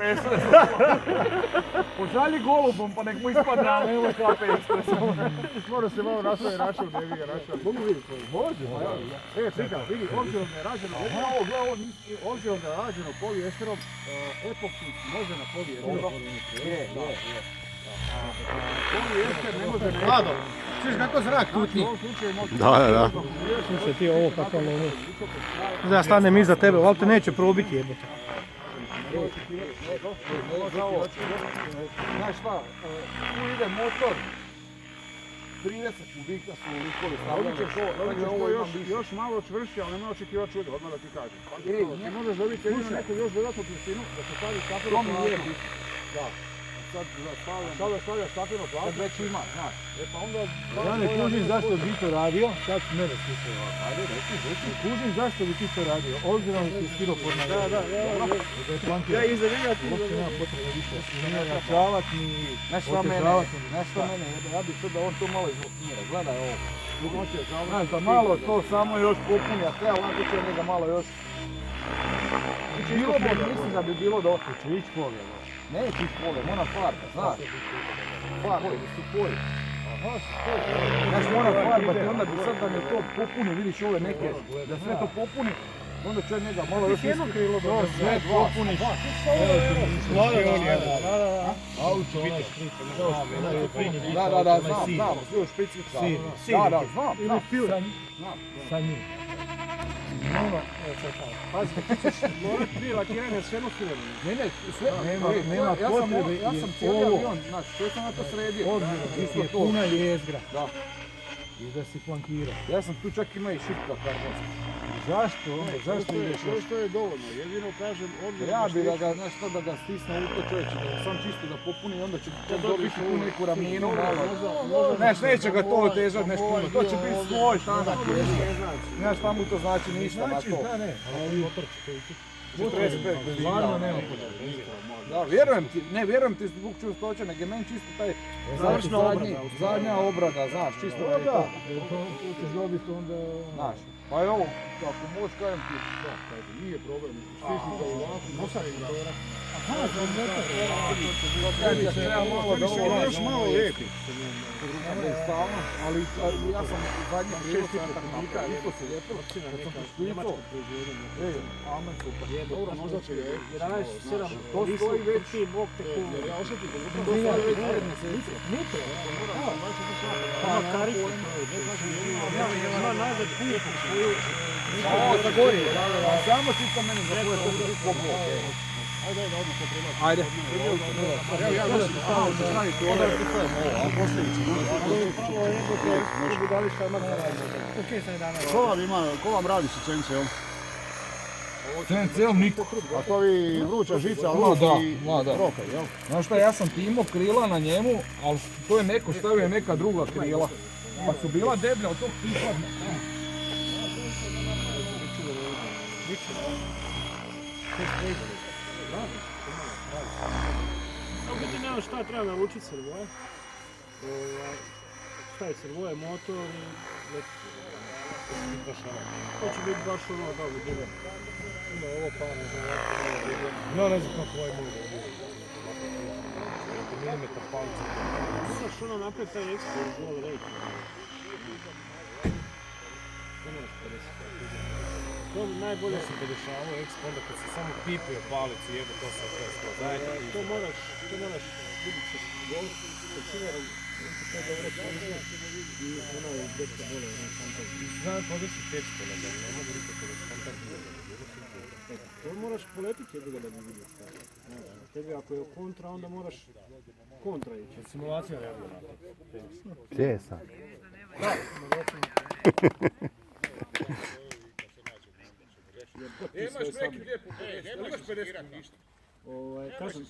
ekspres. Pošalji golubom pa nek mu ispadne, ali nemoj kafe ekspres. Mora se malo nastavi rašao, ne bi ga rašao. Mogu vidjeti koji? Može, čekaj, vidi, obzirom da je rađeno, obzirom da je rađeno polijesterom, epoksi može na polijesterom. Polijester ne može ne... Vlado, čuješ kako zrak tutni? Da. Slušaj ti ovo kako lovo. Da ja stanem iza tebe, ali te neće probiti jebote. Znaš šta, tu ide motor 30 kubika su likove stavljene. Ovo je još malo čvršće, ali nema očekivati čudo, odmah da ti kažem. Ne možeš dobiti jedinu neku još dodatnu čvrstinu da se stavi stakleno platno. Da. Sad stavljaš stakleno platno. Kad već ima, znaš. Pa onda... Ja ne kužim zašto bi to radio, sad mene slušaj ovako. Ajde, reci. Kužim zašto bi ti to radio, obzirom da ti je stiroporna. Da. Ja iza njega ti... Uopće nema potrebe više. Ne načavat ni... Znaš šta mene, ja bih sad da on to malo izvoknira, gledaj ovo. Znaš da malo to samo još popuni, a treba ovako će njega malo još... Bilo bi, mislim da bi bilo dosta. Će ići polje, da. Neće ići polje, mora farba, znaš. Farba, su poje. Znaš, mora farbati, onda bi sad da mi to popuni, vidiš ove neke, da sve to popuni, onda će njega malo još jedno krilo da sve popuniš. Malo je on jedan. Auto, znam, sve u špicika. Da, znam. Sa njim. Pazite, ti ćeš morat prije lakiranja sve nosiveno. Ne, sve, nema potrebe. Ja sam cijeli avion, znaš, sve sam na to sredio. Obzirom, je puna jezgra. Da. I da si flankirao. Ja sam tu čak ima i šipka karbonska. Zašto onda? Zašto ideš još? To je dovoljno, jedino kažem odmah... Ja bi da ga, znaš što, da ga stisne u to čovječe, da sam čisto da popuni i onda će dobiti tu neku ravninu malo. Znaš, neće ga to otežat nešto puno, to će biti svoj štanak. Znaš šta mu to znači ništa na to. Ne, ali motor će to ići. 45 Stvarno nema potrebe. Da, vjerujem ti zbog čustoća, nego je meni čisto taj zadnja obrada, znaš, čisto da je to. Tu ćeš dobiti onda... Znaš, pa evo, ako možeš kajem ti, Nije problem, stisni ga ovako, nosak motora. Još malo lijepi. Ali ja sam zadnji prijevod sa kubika, i to se lijepo. Kad sam pošpicao, amen super. Dobro, možda će ga 11-7, to stoji već. Ja osjetim da To stoji već 5 mjeseci. Nitro? ima kariku. Ima nazad pupu svoju. Samo ti to meni za koje to biti pobog. Ajde, odmah to treba. Ajde. Evo ja mislim stavio se staviti ovo. A posljedice. Ko vam radi sa CNC-om? CNC-om nikto. A to vi vruća žica, da. roka, jel? Znaš šta, ja sam ti imao krila na njemu, ali to je neko stavio neka druga krila. Pa su bila deblja od tog pripadna. U biti nema šta, treba naručiti servoje. Staviti servoje, motor i to će biti baš ono da bude. Ima ovo pa ne znam Ja ne znam kako ovaj može biti. Milimetar palica. Znaš ono naprijed taj eksport, novi rejt. To najbolje Ja sam podešavao ekspo, onda kad se samo pipio palicu jebe to sam sve zajedno. to moraš vidjeti sa golf, sa cimerom, to je dobro položio i ono je dečko bole, onaj kontakt. Znam kod si tečko, ne mogu nikako da kontakt bude. To moraš poletiti jebi ga da bi vidio šta. Tebi ako je kontra, onda moraš kontra ići. Simulacija radila na to. Gdje sam? Imaš neki lijepo, nemaš 50 ništa. Kažem,